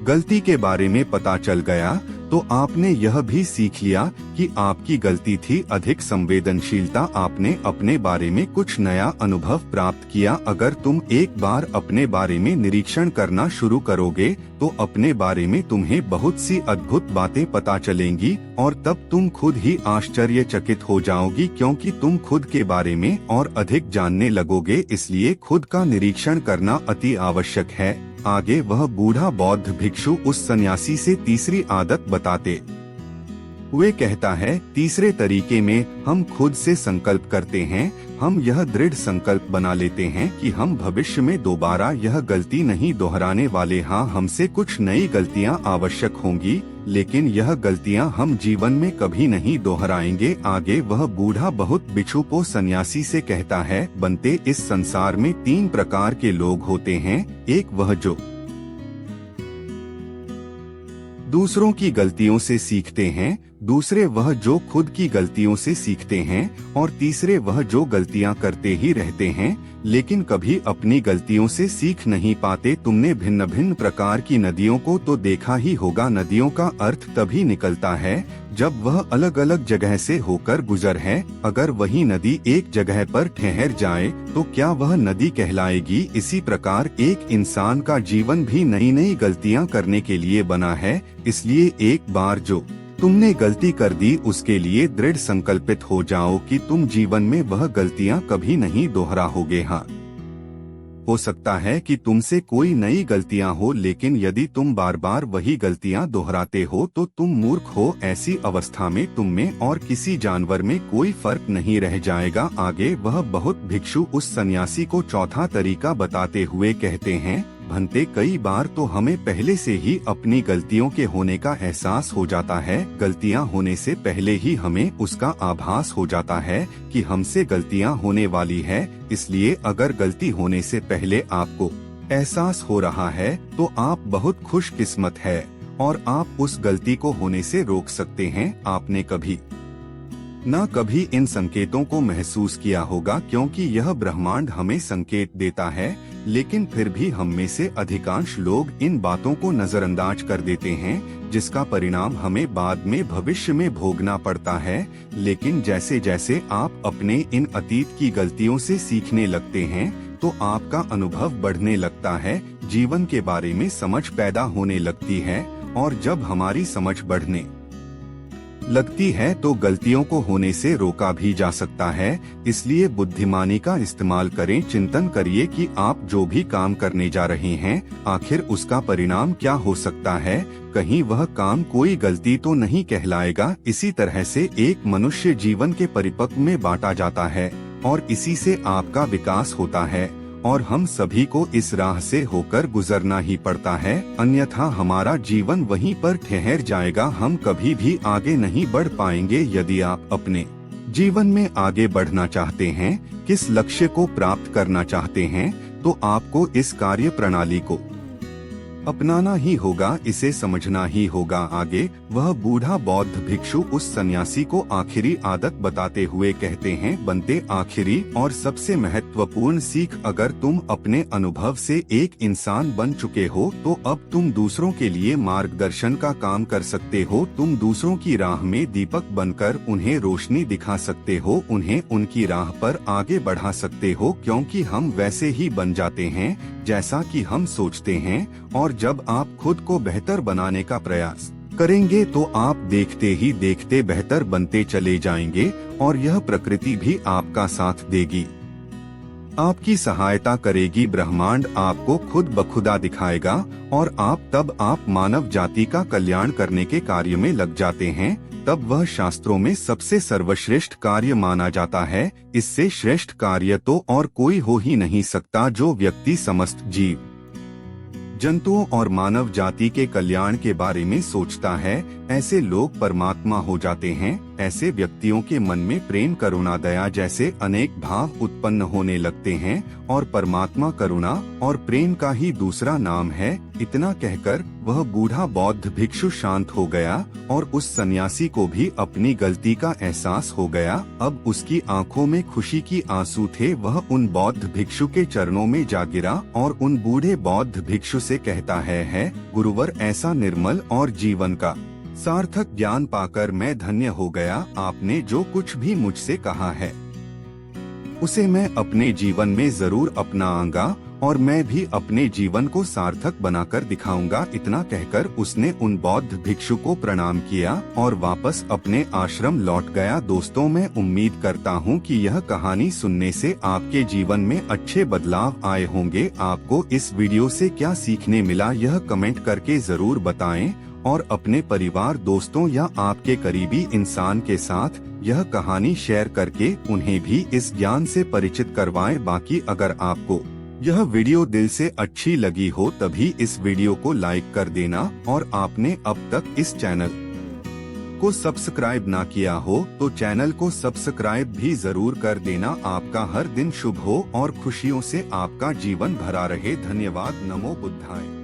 गलती के बारे में पता चल गया तो आपने यह भी सीख लिया कि आपकी गलती थी। अधिक संवेदनशीलता, आपने अपने बारे में कुछ नया अनुभव प्राप्त किया। अगर तुम एक बार अपने बारे में निरीक्षण करना शुरू करोगे तो अपने बारे में तुम्हें बहुत सी अद्भुत बातें पता चलेंगी और तब तुम खुद ही आश्चर्यचकित हो जाओगी, क्योंकि तुम खुद के बारे में और अधिक जानने लगोगे। इसलिए खुद का निरीक्षण करना अति आवश्यक है। आगे वह बूढ़ा बौद्ध भिक्षु उस सन्यासी से तीसरी आदत बताते हुए कहता है, तीसरे तरीके में हम खुद से संकल्प करते हैं। हम यह दृढ़ संकल्प बना लेते हैं कि हम भविष्य में दोबारा यह गलती नहीं दोहराने वाले। हाँ, हमसे कुछ नई गलतियां आवश्यक होंगी, लेकिन यह गलतियां हम जीवन में कभी नहीं दोहराएंगे। आगे वह बूढ़ा बहुत भिक्षु सन्यासी से कहता है, बनते, इस संसार में 3 प्रकार के लोग होते हैं। एक वह जो दूसरों की गलतियों से सीखते हैं, दूसरे वह जो खुद की गलतियों से सीखते हैं और तीसरे वह जो गलतियां करते ही रहते हैं लेकिन कभी अपनी गलतियों से सीख नहीं पाते। तुमने भिन्न भिन्न प्रकार की नदियों को तो देखा ही होगा। नदियों का अर्थ तभी निकलता है जब वह अलग अलग जगह से होकर गुजर है। अगर वही नदी एक जगह पर ठहर जाए तो क्या वह नदी कहलाएगी? इसी प्रकार एक इंसान का जीवन भी नई नई गलतियां करने के लिए बना है। इसलिए एक बार जो तुमने गलती कर दी उसके लिए दृढ़ संकल्पित हो जाओ कि तुम जीवन में वह गलतियां कभी नहीं दोहराओगे। हाँ, हो सकता है कि तुमसे कोई नई गलतियां हो, लेकिन यदि तुम बार बार वही गलतियां दोहराते हो तो तुम मूर्ख हो। ऐसी अवस्था में तुम में और किसी जानवर में कोई फर्क नहीं रह जाएगा। आगे वह बहुत भिक्षु उस सन्यासी को चौथा तरीका बताते हुए कहते हैं, भंते, कई बार तो हमें पहले से ही अपनी गलतियों के होने का एहसास हो जाता है। गलतियां होने से पहले ही हमें उसका आभास हो जाता है कि हमसे गलतियां होने वाली है। इसलिए अगर गलती होने से पहले आपको एहसास हो रहा है तो आप बहुत खुशकिस्मत है और आप उस गलती को होने से रोक सकते हैं। आपने कभी न कभी इन संकेतों को महसूस किया होगा, क्योंकि यह ब्रह्मांड हमें संकेत देता है, लेकिन फिर भी हम में से अधिकांश लोग इन बातों को नजरअंदाज कर देते हैं, जिसका परिणाम हमें बाद में भविष्य में भोगना पड़ता है। लेकिन जैसे जैसे आप अपने इन अतीत की गलतियों से सीखने लगते हैं तो आपका अनुभव बढ़ने लगता है। जीवन के बारे में समझ पैदा होने लगती है, और जब हमारी समझ बढ़ने लगती है तो गलतियों को होने से रोका भी जा सकता है। इसलिए बुद्धिमानी का इस्तेमाल करें। चिंतन करिए कि आप जो भी काम करने जा रहे हैं, आखिर उसका परिणाम क्या हो सकता है। कहीं वह काम कोई गलती तो नहीं कहलाएगा। इसी तरह से एक मनुष्य जीवन के परिपक्व में बांटा जाता है, और इसी से आपका विकास होता है, और हम सभी को इस राह से होकर गुजरना ही पड़ता है, अन्यथा हमारा जीवन वहीं पर ठहर जाएगा। हम कभी भी आगे नहीं बढ़ पाएंगे। यदि आप अपने जीवन में आगे बढ़ना चाहते हैं, किस लक्ष्य को प्राप्त करना चाहते हैं, तो आपको इस कार्य प्रणाली को अपनाना ही होगा, इसे समझना ही होगा। आगे वह बूढ़ा बौद्ध भिक्षु उस सन्यासी को आखिरी आदत बताते हुए कहते हैं, बनते आखिरी और सबसे महत्वपूर्ण सीख, अगर तुम अपने अनुभव से एक इंसान बन चुके हो तो अब तुम दूसरों के लिए मार्गदर्शन का काम कर सकते हो। तुम दूसरों की राह में दीपक बनकर उन्हें रोशनी दिखा सकते हो, उन्हें उनकी राह पर आगे बढ़ा सकते हो, क्योंकि हम वैसे ही बन जाते हैं जैसा कि हम सोचते हैं। और जब आप खुद को बेहतर बनाने का प्रयास करेंगे तो आप देखते ही देखते बेहतर बनते चले जाएंगे, और यह प्रकृति भी आपका साथ देगी, आपकी सहायता करेगी। ब्रह्मांड आपको खुद बखुदा दिखाएगा, और आप मानव जाति का कल्याण करने के कार्य में लग जाते हैं। तब वह शास्त्रों में सबसे सर्वश्रेष्ठ कार्य माना जाता है। इससे श्रेष्ठ कार्य तो और कोई हो ही नहीं सकता। जो व्यक्ति समस्त जीव जंतुओं और मानव जाति के कल्याण के बारे में सोचता है, ऐसे लोग परमात्मा हो जाते हैं। ऐसे व्यक्तियों के मन में प्रेम, करुणा, दया जैसे अनेक भाव उत्पन्न होने लगते हैं, और परमात्मा करुणा और प्रेम का ही दूसरा नाम है। इतना कहकर वह बूढ़ा बौद्ध भिक्षु शांत हो गया, और उस सन्यासी को भी अपनी गलती का एहसास हो गया। अब उसकी आंखों में खुशी की आंसू थे। वह उन बौद्ध भिक्षु के चरणों में जा गिरा, और उन बूढ़े बौद्ध भिक्षु से कहता है, गुरुवर, ऐसा निर्मल और जीवन का सार्थक ज्ञान पाकर मैं धन्य हो गया। आपने जो कुछ भी मुझसे कहा है उसे मैं अपने जीवन में जरूर अपनाऊंगा, और मैं भी अपने जीवन को सार्थक बनाकर दिखाऊंगा। इतना कहकर उसने उन बौद्ध भिक्षु को प्रणाम किया और वापस अपने आश्रम लौट गया। दोस्तों, मैं उम्मीद करता हूँ कि यह कहानी सुनने से आपके जीवन में अच्छे बदलाव आए होंगे। आपको इस वीडियो से क्या सीखने मिला, यह कमेंट करके जरूर बताएं, और अपने परिवार, दोस्तों या आपके करीबी इंसान के साथ यह कहानी शेयर करके उन्हें भी इस ज्ञान से परिचित करवाएं। बाकी अगर आपको यह वीडियो दिल से अच्छी लगी हो तभी इस वीडियो को लाइक कर देना, और आपने अब तक इस चैनल को सब्सक्राइब ना किया हो तो चैनल को सब्सक्राइब भी जरूर कर देना। आपका हर दिन शुभ हो और खुशियों से आपका जीवन भरा रहे। धन्यवाद। नमो बुद्धाय।